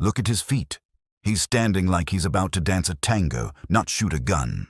Look at his feet. He's standing like he's about to dance a tango, not shoot a gun."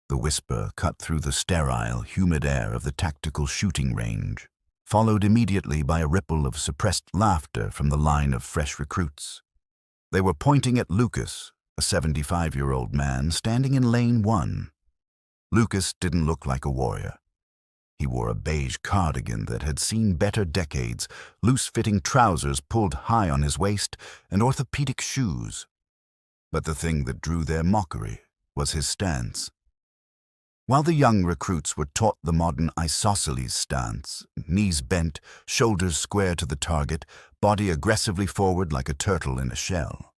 The whisper cut through the sterile, humid air of the tactical shooting range, followed immediately by a ripple of suppressed laughter from the line of fresh recruits. They were pointing at Lucas, a 75-year-old man standing in lane 1. Lucas didn't look like a warrior. He wore a beige cardigan that had seen better decades, loose-fitting trousers pulled high on his waist, and orthopedic shoes. But the thing that drew their mockery was his stance. While the young recruits were taught the modern isosceles stance, knees bent, shoulders square to the target, body aggressively forward like a turtle in a shell,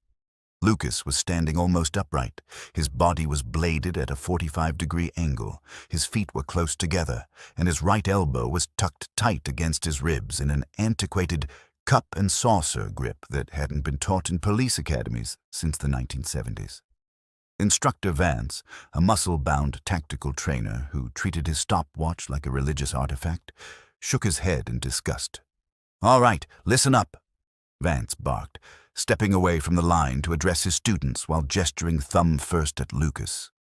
Lucas was standing almost upright. His body was bladed at a 45-degree angle, his feet were close together, and his right elbow was tucked tight against his ribs in an antiquated cup and saucer grip that hadn't been taught in police academies since the 1970s. Instructor Vance, a muscle-bound tactical trainer who treated his stopwatch like a religious artifact, shook his head in disgust. "All right, listen up," Vance barked, stepping away from the line to address his students while gesturing thumb first at Lucas.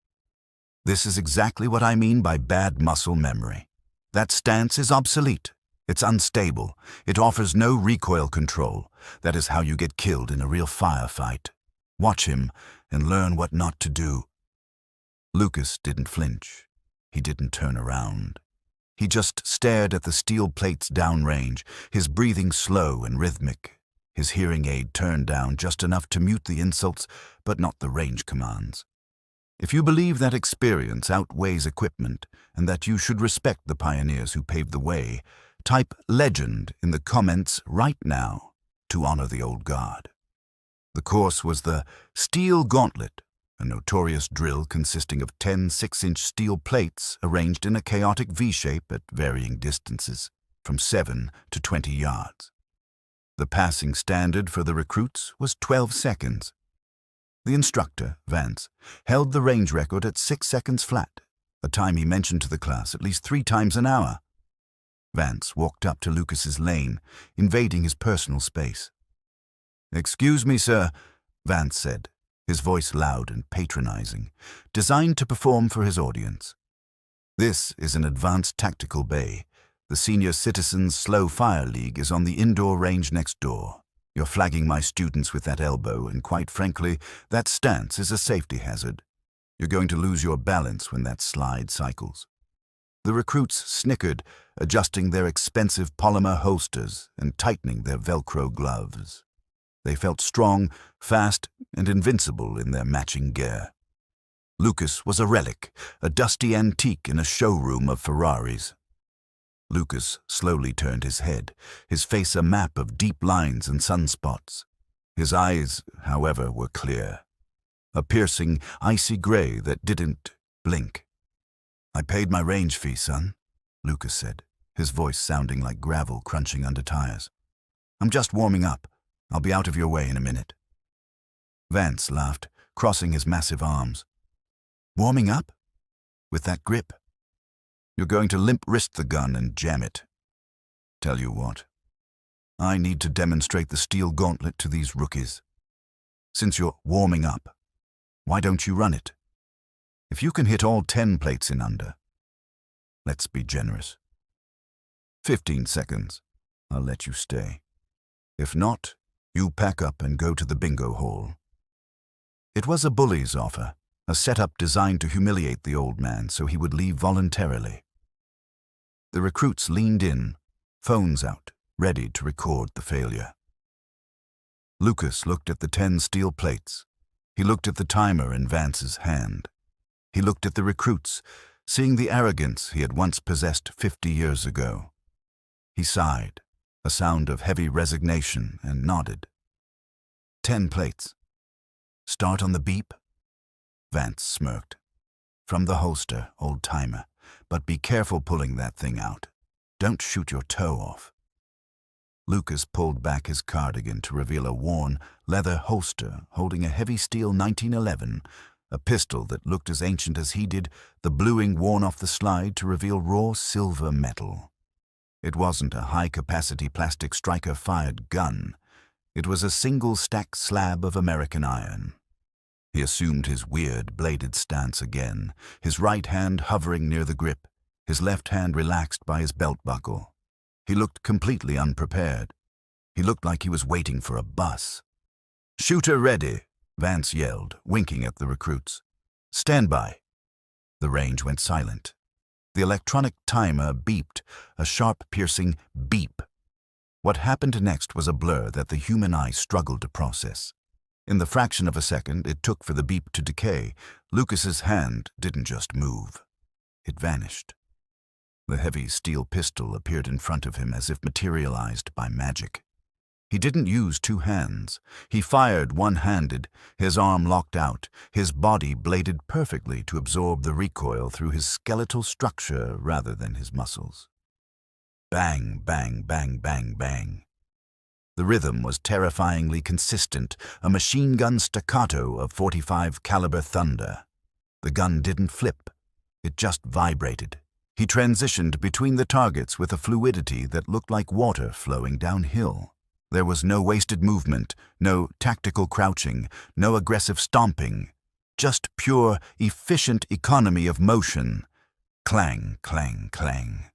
"This is exactly what I mean by bad muscle memory. That stance is obsolete. It's unstable. It offers no recoil control. That is how you get killed in a real firefight. Watch him and learn what not to do." Lucas didn't flinch. He didn't turn around. He just stared at the steel plates downrange, his breathing slow and rhythmic, his hearing aid turned down just enough to mute the insults, but not the range commands. If you believe that experience outweighs equipment and that you should respect the pioneers who paved the way, type legend in the comments right now to honor the old guard. The course was the Steel Gauntlet, a notorious drill consisting of 10 6-inch steel plates arranged in a chaotic V-shape at varying distances, from 7 to 20 yards. The passing standard for the recruits was 12 seconds. The instructor, Vance, held the range record at 6 seconds flat, a time he mentioned to the class at least 3 times an hour. Vance walked up to Lucas's lane, invading his personal space. "Excuse me, sir," Vance said, his voice loud and patronizing, designed to perform for his audience. "This is an advanced tactical bay. The Senior Citizens Slow Fire League is on the indoor range next door. You're flagging my students with that elbow, and quite frankly, that stance is a safety hazard. You're going to lose your balance when that slide cycles." The recruits snickered, adjusting their expensive polymer holsters and tightening their Velcro gloves. They felt strong, fast, and invincible in their matching gear. Lucas was a relic, a dusty antique in a showroom of Ferraris. Lucas slowly turned his head, his face a map of deep lines and sunspots. His eyes, however, were clear, a piercing, icy gray that didn't blink. "I paid my range fee, son," Lucas said, his voice sounding like gravel crunching under tires. "I'm just warming up. I'll be out of your way in a minute." Vance laughed, crossing his massive arms. "Warming up? With that grip? You're going to limp wrist the gun and jam it. Tell you what, I need to demonstrate the Steel Gauntlet to these rookies. Since you're warming up, why don't you run it? If you can hit all 10 plates in under, let's be generous. 15 seconds, I'll let you stay. If not, you pack up and go to the bingo hall." It was a bully's offer, a setup designed to humiliate the old man so he would leave voluntarily. The recruits leaned in, phones out, ready to record the failure. Lucas looked at the 10 steel plates. He looked at the timer in Vance's hand. He looked at the recruits, seeing the arrogance he had once possessed 50 years ago. He sighed, a sound of heavy resignation, and nodded. 10 plates. Start on the beep?" Vance smirked. "From the holster, old timer, but be careful pulling that thing out. Don't shoot your toe off." Lucas pulled back his cardigan to reveal a worn, leather holster holding a heavy steel 1911, a pistol that looked as ancient as he did, the bluing worn off the slide to reveal raw silver metal. It wasn't a high-capacity plastic striker-fired gun. It was a single-stack slab of American iron. He assumed his weird, bladed stance again, his right hand hovering near the grip, his left hand relaxed by his belt buckle. He looked completely unprepared. He looked like he was waiting for a bus. "Shooter ready," Vance yelled, winking at the recruits. "Stand by." The range went silent. The electronic timer beeped, a sharp, piercing beep. What happened next was a blur that the human eye struggled to process. In the fraction of a second it took for the beep to decay, Lucas's hand didn't just move. It vanished. The heavy steel pistol appeared in front of him as if materialized by magic. He didn't use two hands. He fired one-handed, his arm locked out, his body bladed perfectly to absorb the recoil through his skeletal structure rather than his muscles. Bang, bang, bang, bang, bang. The rhythm was terrifyingly consistent, a machine gun staccato of .45 caliber thunder. The gun didn't flip. It just vibrated. He transitioned between the targets with a fluidity that looked like water flowing downhill. There was no wasted movement, no tactical crouching, no aggressive stomping, just pure, efficient economy of motion. Clang, clang, clang.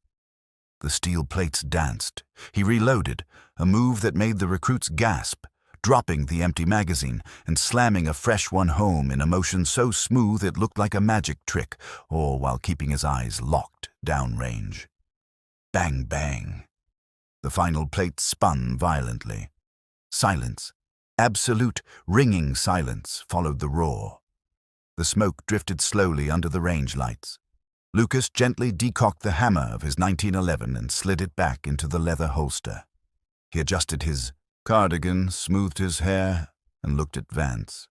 The steel plates danced. He reloaded, a move that made the recruits gasp, dropping the empty magazine and slamming a fresh one home in a motion so smooth it looked like a magic trick, all while keeping his eyes locked downrange. Bang, bang. The final plate spun violently. Silence, absolute, ringing silence, followed the roar. The smoke drifted slowly under the range lights. Lucas gently decocked the hammer of his 1911 and slid it back into the leather holster. He adjusted his cardigan, smoothed his hair, and looked at Vance.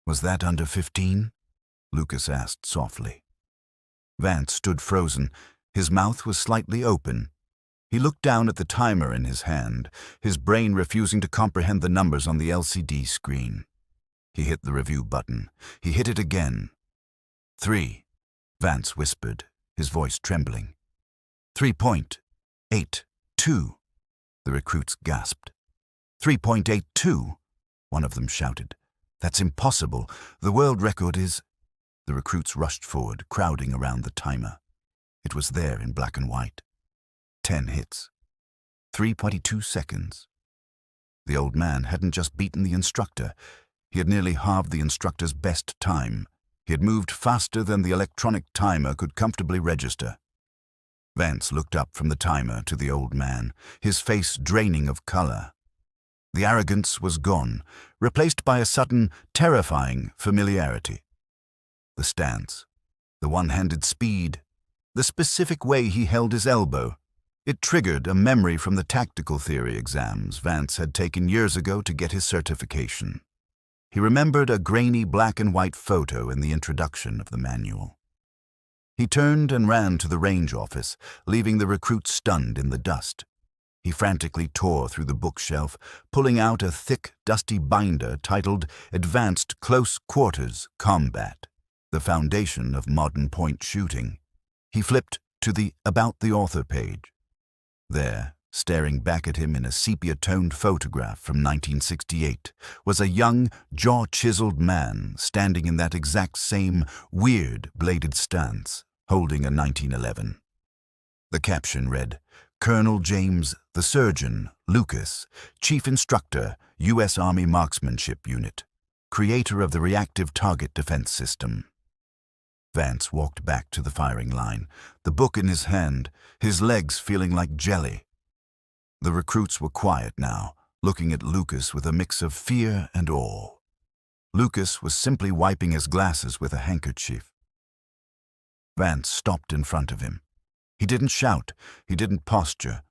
"Was that under 15? Lucas asked softly. Vance stood frozen. His mouth was slightly open. He looked down at the timer in his hand, his brain refusing to comprehend the numbers on the LCD screen. He hit the review button. He hit it again. 3, Vance whispered, his voice trembling. 3.82. The recruits gasped. 3.82, one of them shouted. "That's impossible. The world record is—" The recruits rushed forward, crowding around the timer. It was there in black and white. 10 hits. 3.2 seconds. The old man hadn't just beaten the instructor. He had nearly halved the instructor's best time. He had moved faster than the electronic timer could comfortably register. Vance looked up from the timer to the old man, his face draining of color. The arrogance was gone, replaced by a sudden, terrifying familiarity. The stance, the one-handed speed, the specific way he held his elbow. It triggered a memory from the tactical theory exams Vance had taken years ago to get his certification. He remembered a grainy black and white photo in the introduction of the manual. He turned and ran to the range office, leaving the recruit stunned in the dust. He frantically tore through the bookshelf, pulling out a thick, dusty binder titled Advanced Close Quarters Combat, the foundation of modern point shooting. He flipped to the About the Author page. There, staring back at him in a sepia-toned photograph from 1968, was a young, jaw-chiseled man standing in that exact same weird bladed stance, holding a 1911. The caption read, "Colonel James the Surgeon Lucas, Chief Instructor, U.S. Army Marksmanship Unit, creator of the Reactive Target Defense System." Vance walked back to the firing line, the book in his hand, his legs feeling like jelly. The recruits were quiet now, looking at Lucas with a mix of fear and awe. Lucas was simply wiping his glasses with a handkerchief. Vance stopped in front of him. He didn't shout, he didn't posture.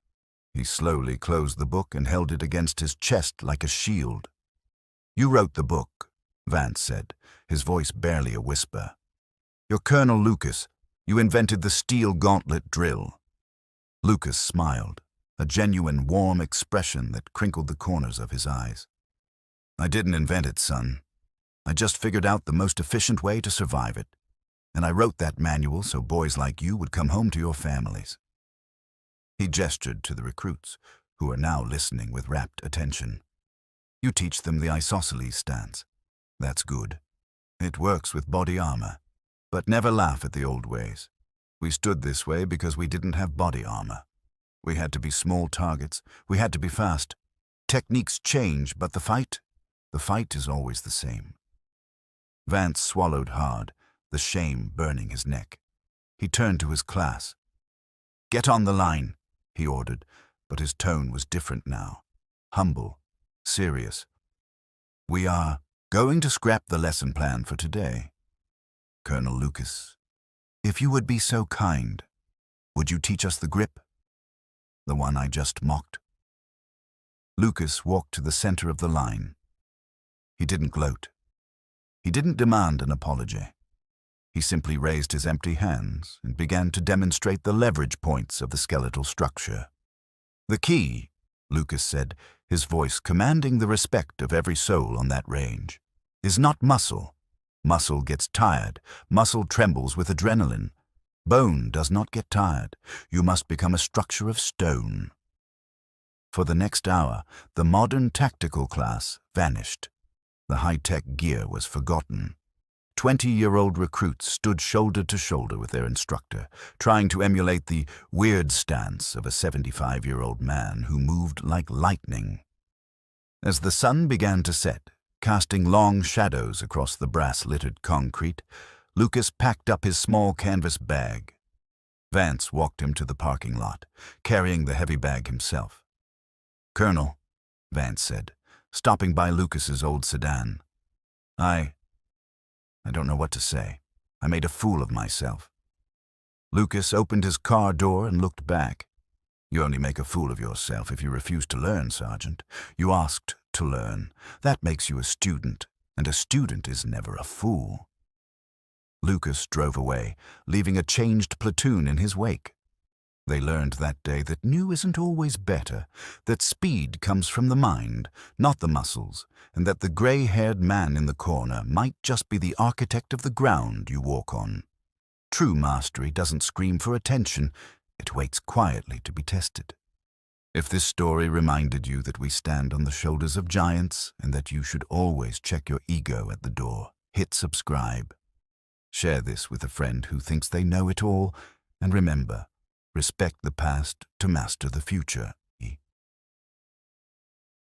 He slowly closed the book and held it against his chest like a shield. "You wrote the book," Vance said, his voice barely a whisper. "You're Colonel Lucas. You invented the steel gauntlet drill." Lucas smiled, a genuine warm expression that crinkled the corners of his eyes. "I didn't invent it, son. I just figured out the most efficient way to survive it. And I wrote that manual so boys like you would come home to your families." He gestured to the recruits. who are now listening with rapt attention. You teach them the isosceles stance. That's good. It works with body armor. But never laugh at the old ways. We stood this way because we didn't have body armor. We had to be small targets. We had to be fast. Techniques change, but the fight is always the same. Vance swallowed hard, the shame burning his neck. He turned to his class. "Get on the line," he ordered, but his tone was different now. Humble, serious. "We are going to scrap the lesson plan for today. Colonel Lucas, if you would be so kind, would you teach us the grip? The one I just mocked?" Lucas walked to the center of the line. He didn't gloat. He didn't demand an apology. He simply raised his empty hands and began to demonstrate the leverage points of the skeletal structure. "The key," Lucas said, his voice commanding the respect of every soul on that range, "is not muscle. Muscle gets tired. Muscle trembles with adrenaline. Bone does not get tired. You must become a structure of stone." For the next hour, the modern tactical class vanished. The high-tech gear was forgotten. 20-year-old recruits stood shoulder to shoulder with their instructor, trying to emulate the weird stance of a 75-year-old man who moved like lightning. As the sun began to set, casting long shadows across the brass-littered concrete, Lucas packed up his small canvas bag. Vance walked him to the parking lot, carrying the heavy bag himself. "Colonel," Vance said, stopping by Lucas's old sedan, I don't know what to say. I made a fool of myself." Lucas opened his car door and looked back. "You only make a fool of yourself if you refuse to learn, Sergeant. You asked to learn. That makes you a student, and a student is never a fool." Lucas drove away, leaving a changed platoon in his wake. They learned that day that new isn't always better, that speed comes from the mind, not the muscles, and that the gray-haired man in the corner might just be the architect of the ground you walk on. True mastery doesn't scream for attention, it waits quietly to be tested. If this story reminded you that we stand on the shoulders of giants and that you should always check your ego at the door, hit subscribe. Share this with a friend who thinks they know it all, and remember, respect the past to master the future.